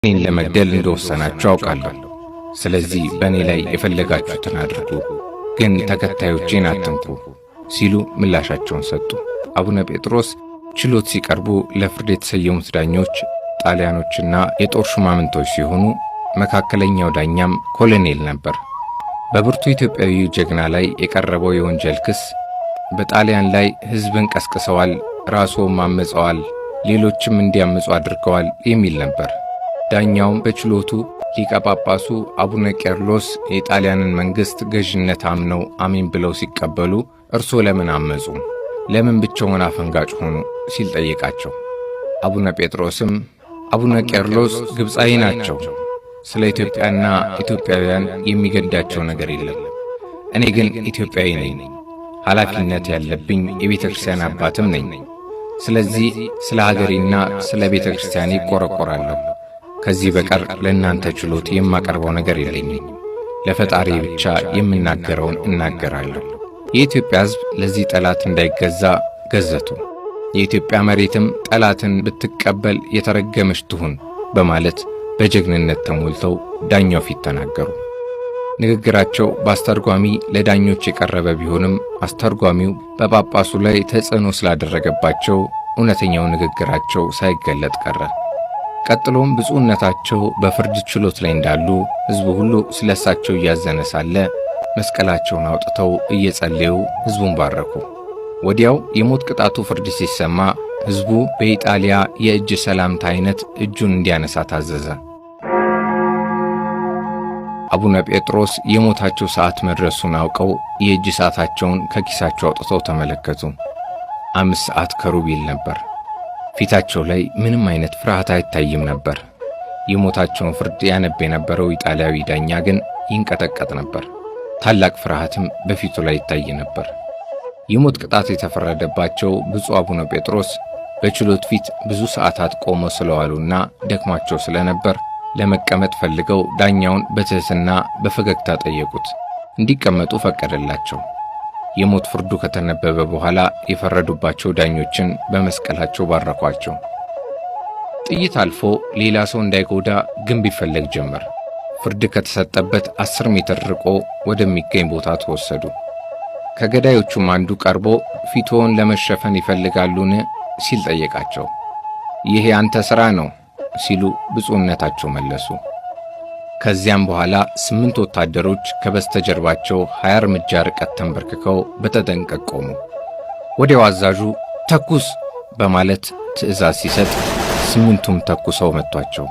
እኔን ለመግደል እንደወሰናችሁ አውቃለሁ። ስለዚህ በእኔ ላይ የፈለጋችሁትን አድርጉ፣ ግን ተከታዮቼን አትንኩ ሲሉ ምላሻቸውን ሰጡ። አቡነ ጴጥሮስ ችሎት ሲቀርቡ ለፍርድ የተሰየሙት ዳኞች ጣሊያኖችና የጦር ሹማምንቶች ሲሆኑ መካከለኛው ዳኛም ኮሎኔል ነበር። በብርቱ ኢትዮጵያዊ ጀግና ላይ የቀረበው የወንጀል ክስ በጣሊያን ላይ ሕዝብን ቀስቅሰዋል፣ ራስዎም አመጸዋል፣ ሌሎችም እንዲያመጹ አድርገዋል የሚል ነበር። ዳኛውም በችሎቱ ሊቀ ጳጳሱ አቡነ ቄርሎስ የጣሊያንን መንግሥት ገዥነት አምነው አሜን ብለው ሲቀበሉ እርሶ ለምን አመጹ? ለምን ብቻውን አፈንጋጭ ሆኑ? ሲል ጠየቃቸው። አቡነ ጴጥሮስም አቡነ ቄርሎስ ግብፃዊ ናቸው፣ ስለ ኢትዮጵያና ኢትዮጵያውያን የሚገዳቸው ነገር የለም። እኔ ግን ኢትዮጵያዊ ነኝ፣ ኃላፊነት ያለብኝ የቤተ ክርስቲያን አባትም ነኝ። ስለዚህ ስለ ሀገሬና ስለ ቤተ ክርስቲያኔ ይቆረቆራለሁ። ከዚህ በቀር ለእናንተ ችሎት የማቀርበው ነገር የለኝም። ለፈጣሪ ብቻ የምናገረውን እናገራለሁ። የኢትዮጵያ ሕዝብ ለዚህ ጠላት እንዳይገዛ ገዘቱ። የኢትዮጵያ መሬትም ጠላትን ብትቀበል የተረገመች ትሁን በማለት በጀግንነት ተሞልተው ዳኛው ፊት ተናገሩ። ንግግራቸው በአስተርጓሚ ለዳኞች የቀረበ ቢሆንም አስተርጓሚው በጳጳሱ ላይ ተጽዕኖ ስላደረገባቸው እውነተኛው ንግግራቸው ሳይገለጥ ቀረ። ቀጥሎም ብፁዕነታቸው በፍርድ ችሎት ላይ እንዳሉ ሕዝቡ ሁሉ ስለሳቸው እያዘነ ሳለ መስቀላቸውን አውጥተው እየጸለዩ ሕዝቡን ባረኩ። ወዲያው የሞት ቅጣቱ ፍርድ ሲሰማ ሕዝቡ በኢጣሊያ የእጅ ሰላምታ አይነት እጁን እንዲያነሳ ታዘዘ። አቡነ ጴጥሮስ የሞታቸው ሰዓት መድረሱን አውቀው የእጅ ሰዓታቸውን ከኪሳቸው አውጥተው ተመለከቱ። 5 ሰዓት ከሩብ ይል ነበር። ፊታቸው ላይ ምንም አይነት ፍርሃት አይታይም ነበር። የሞታቸውን ፍርድ ያነብ የነበረው ኢጣሊያዊ ዳኛ ግን ይንቀጠቀጥ ነበር። ታላቅ ፍርሃትም በፊቱ ላይ ይታይ ነበር። የሞት ቅጣት የተፈረደባቸው ብፁዕ አቡነ ጴጥሮስ በችሎት ፊት ብዙ ሰዓታት ቆመው ስለዋሉና ደክሟቸው ስለነበር ለመቀመጥ ፈልገው ዳኛውን በትህትና በፈገግታ ጠየቁት። እንዲቀመጡ ፈቀደላቸው። የሞት ፍርዱ ከተነበበ በኋላ የፈረዱባቸው ዳኞችን በመስቀላቸው ባረኳቸው። ጥይት አልፎ ሌላ ሰው እንዳይጎዳ ግንብ ይፈለግ ጀመር። ፍርድ ከተሰጠበት 10 ሜትር ርቆ ወደሚገኝ ቦታ ተወሰዱ። ከገዳዮቹም አንዱ ቀርቦ ፊትዎን ለመሸፈን ይፈልጋሉን? ሲል ጠየቃቸው። ይህ ያንተ ሥራ ነው ሲሉ ብፁዕነታቸው መለሱ። ከዚያም በኋላ 8 ወታደሮች ከበስተጀርባቸው 20 እርምጃ ርቀት ተንበርክከው በተጠንቀቅ ቆሙ። ወዲያው አዛዡ ተኩስ በማለት ትዕዛዝ ሲሰጥ 8ቱም ተኩሰው መቷቸው።